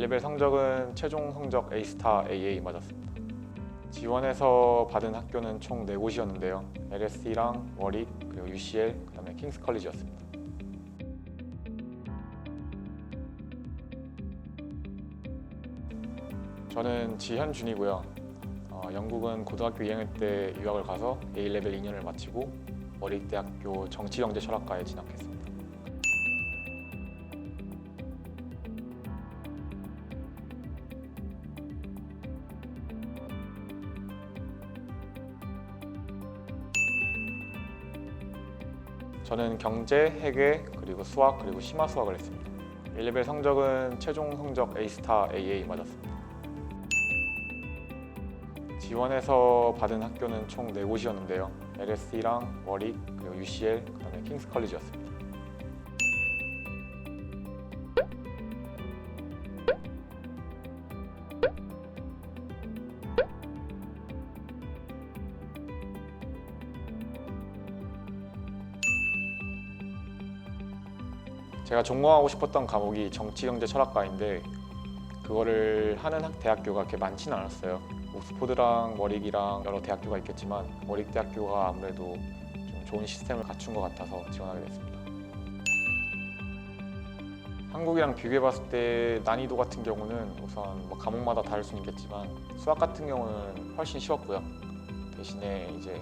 A레벨 성적은 최종 성적 A스타 AA 맞았습니다. 지원해서 받은 학교는 총 4곳이었는데요. LSE랑 워릭, 그리고 UCL, 그다음에 킹스 컬리지였습니다. 저는 지현준이고요. 영국은 고등학교 2학년 때 유학을 가서 A레벨 2년을 마치고 워릭대학교 정치경제철학과에 진학했습니다. 저는 경제, 회계, 그리고 수학, 그리고 심화 수학을 했습니다. A레벨 성적은 최종 성적 A스타 AA 맞았습니다. 지원해서 받은 학교는 총 4곳이었는데요. LSE랑 워릭, 그리고 UCL, 그다음에 킹스 컬리지였습니다. 제가 전공하고 싶었던 과목이 정치경제철학과인데 그거를 하는 대학교가 그렇게 많지는 않았어요. 옥스포드랑 워릭이랑 여러 대학교가 있겠지만 워릭대학교가 아무래도 좀 좋은 시스템을 갖춘 것 같아서 지원하게 됐습니다. 한국이랑 비교해봤을 때 난이도 같은 경우는 우선 뭐 과목마다 다를 수는 있겠지만 수학 같은 경우는 훨씬 쉬웠고요. 대신에 이제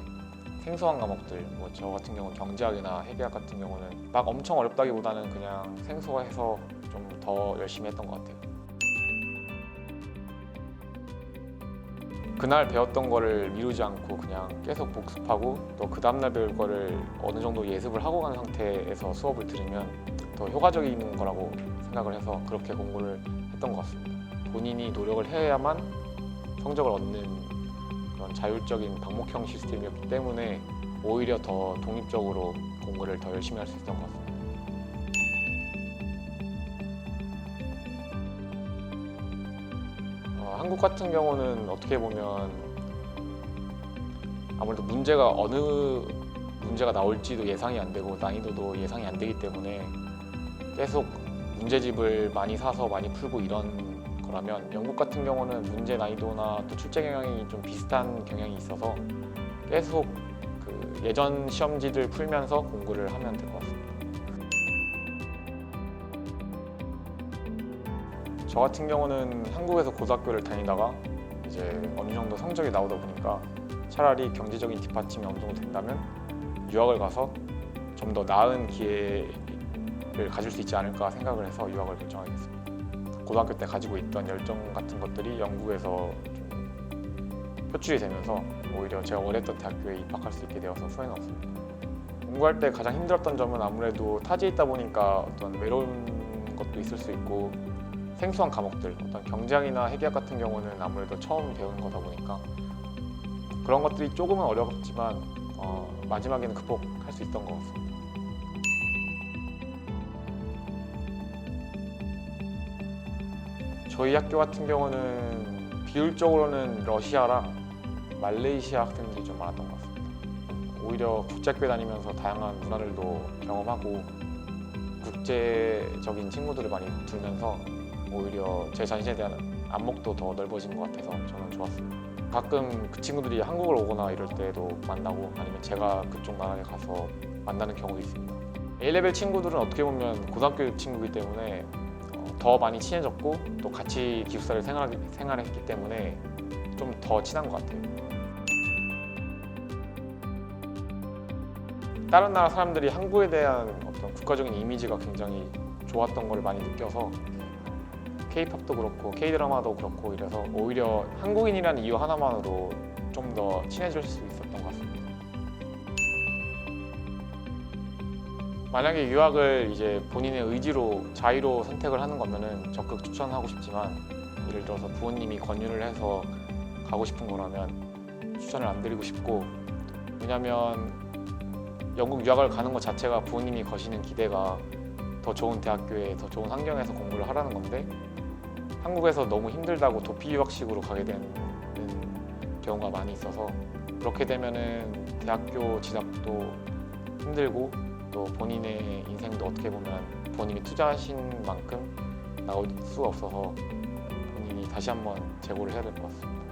생소한 과목들, 뭐 저 같은 경우는 경제학이나 회계학 같은 경우는 막 엄청 어렵다기보다는 그냥 생소해서 좀 더 열심히 했던 것 같아요. 그날 배웠던 거를 미루지 않고 그냥 계속 복습하고 또 그 다음날 배울 거를 어느 정도 예습을 하고 간 상태에서 수업을 들으면 더 효과적인 거라고 생각을 해서 그렇게 공부를 했던 것 같습니다. 본인이 노력을 해야만 성적을 얻는 그런 자율적인 방목형 시스템이었기 때문에 오히려 더 독립적으로 공부를 더 열심히 할 수 있었던 것 같습니다. 한국 같은 경우는 어떻게 보면 아무래도 문제가 어느 문제가 나올지도 예상이 안 되고 난이도도 예상이 안 되기 때문에 계속 문제집을 많이 사서 많이 풀고 이런 거라면 영국 같은 경우는 문제 난이도나 또 출제 경향이 좀 비슷한 경향이 있어서 계속 그 예전 시험지들 풀면서 공부를 하면 될 것 같습니다. 저 같은 경우는 한국에서 고등학교를 다니다가 이제 어느 정도 성적이 나오다 보니까 차라리 경제적인 뒷받침이 어느 정도 된다면 유학을 가서 좀 더 나은 기회를 가질 수 있지 않을까 생각을 해서 유학을 결정하게 됐습니다. 고등학교 때 가지고 있던 열정 같은 것들이 영국에서 좀 표출이 되면서 오히려 제가 원했던 대학교에 입학할 수 있게 되어서 후회는 없습니다. 공부할 때 가장 힘들었던 점은 아무래도 타지에 있다 보니까 어떤 외로운 것도 있을 수 있고 생소한 과목들, 어떤 경제학이나 회계학 같은 경우는 아무래도 처음 배우는 거다 보니까 그런 것들이 조금은 어렵지만 마지막에는 극복할 수 있던 것 같습니다. 저희 학교 같은 경우는 비율적으로는 러시아랑 말레이시아 학생들이 좀 많았던 것 같습니다. 오히려 국제학교 다니면서 다양한 문화들도 경험하고 국제적인 친구들을 많이 두면서 오히려 제 자신에 대한 안목도 더 넓어진 것 같아서 저는 좋았습니다. 가끔 그 친구들이 한국을 오거나 이럴 때도 만나고 아니면 제가 그쪽 나라에 가서 만나는 경우도 있습니다. A레벨 친구들은 어떻게 보면 고등학교 친구이기 때문에 더 많이 친해졌고 또 같이 기숙사를 생활했기 때문에 좀 더 친한 것 같아요. 다른 나라 사람들이 한국에 대한 어떤 국가적인 이미지가 굉장히 좋았던 걸 많이 느껴서 K-팝도 그렇고 K-드라마도 그렇고 이래서 오히려 한국인이라는 이유 하나만으로 좀 더 친해질 수 있었던 것 같습니다. 만약에 유학을 이제 본인의 의지로 자의로 선택을 하는 거면은 적극 추천하고 싶지만 예를 들어서 부모님이 권유를 해서 가고 싶은 거라면 추천을 안 드리고 싶고 왜냐면 영국 유학을 가는 것 자체가 부모님이 거시는 기대가 더 좋은 대학교에 더 좋은 환경에서 공부를 하라는 건데 한국에서 너무 힘들다고 도피 유학식으로 가게 되는 경우가 많이 있어서 그렇게 되면은 대학교 진학도 힘들고 또 본인의 인생도 어떻게 보면 본인이 투자하신 만큼 나올 수가 없어서 다시 한번 재고를 해야 될 것 같습니다.